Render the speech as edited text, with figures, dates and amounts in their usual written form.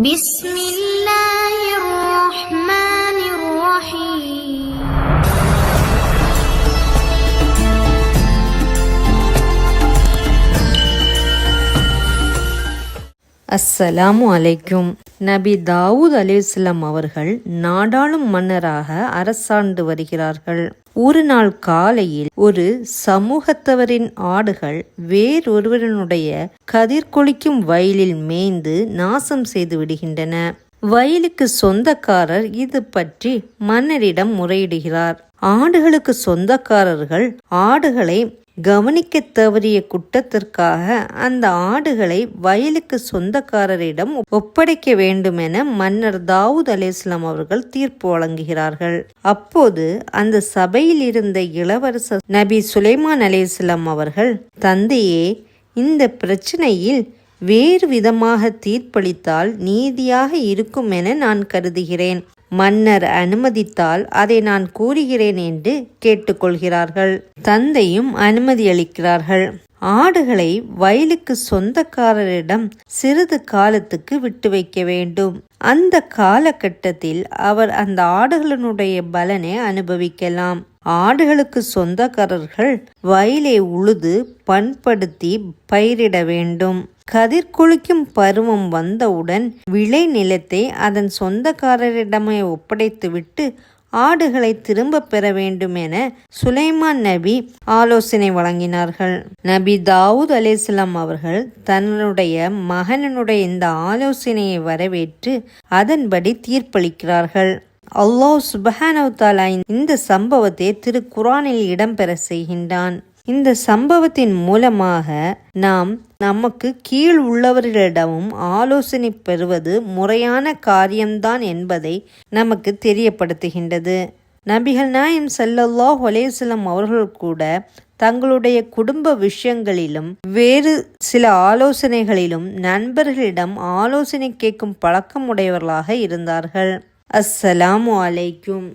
بسم الله الرحمن الرحيم. அஸ்ஸலாமு அலைக்கும். நபி தாவூத் அலைஹிஸ்ஸலாம் அவர்கள் நாடாளும் மன்னராக அரசாண்டு வருகிறார்கள். ஒரு நாள் காலையில் ஒரு சமூகத்தவரின் ஆடுகள் வேறொருவனுடைய கதிர்கொளிக்கும் வயலில் மேய்ந்து நாசம் செய்து விடுகின்றன. வயலுக்கு சொந்தக்காரர் இது பற்றி மன்னரிடம் முறையிடுகிறார். ஆடுகளுக்கு சொந்தக்காரர்கள் ஆடுகளை கவனிக்க தவறிய குற்றத்திற்காக அந்த ஆடுகளை வயலுக்கு சொந்தக்காரரிடம் ஒப்படைக்க வேண்டும் என மன்னர் தாவூத் அலைஹிஸ்ஸலாம் அவர்கள் தீர்ப்பு வழங்குகிறார்கள். அப்போது அந்த சபையில் இருந்த இளவரசர் நபி சுலைமான் அலைஹிஸ்ஸலாம் அவர்கள், தந்தையே, இந்த பிரச்சனையில் வேறு விதமாக தீர்ப்பளித்தால் நீதியாக இருக்கும் என நான் கருதுகிறேன். மன்னர் அனுமதித்தால் அதை நான் கூறுகிறேன் என்று கேட்டுக்கொள்கிறார்கள். தந்தையும் அனுமதி அளிக்கிறார்கள். ஆடுகளை வயலுக்கு சொந்தக்காரரிடம் சிறிது காலத்துக்கு விட்டு வைக்க வேண்டும். அந்த காலகட்டத்தில் அவர் அந்த ஆடுகளினுடைய பலனை அனுபவிக்கலாம். ஆடுகளுக்கு சொந்தக்காரர்கள் வயலை உழுது பண்படுத்தி பயிரிட வேண்டும். கதிர்குளிக்கும் பருவம் வந்தவுடன் விளை நிலத்தை அதன் சொந்தக்காரரிடமே ஒப்படைத்துவிட்டு ஆடுகளை திரும்ப பெற வேண்டும் என சுலைமான் நபி ஆலோசனை வழங்கினார்கள். நபி தாவூத் அலைஹிஸ்ஸலாம் அவர்கள் தன்னுடைய மகனுடைய இந்த ஆலோசனையை வரவேற்று அதன்படி தீர்ப்பளிக்கிறார்கள். அல்லாஹ் சுப்ஹானஹு வ தஆலா இந்த சம்பவத்தை திருக்குர்ஆனில் இடம்பெற செய்கின்றான். இந்த சம்பவத்தின் மூலமாக நாம் நமக்கு கீழ் உள்ளவர்களிடமும் ஆலோசனை பெறுவது முறையான காரியம்தான் என்பதை நமக்கு தெரியப்படுத்துகின்றது. நபிகள் நாயகம் ஸல்லல்லாஹு அலைஹி வஸல்லம் அவர்கள் கூட தங்களுடைய குடும்ப விஷயங்களிலும் வேறு சில ஆலோசனைகளிலும் நண்பர்களிடம் ஆலோசனை கேட்கும் பழக்கம் உடையவர்களாக இருந்தார்கள். அஸ்ஸலாமு அலைக்கும்.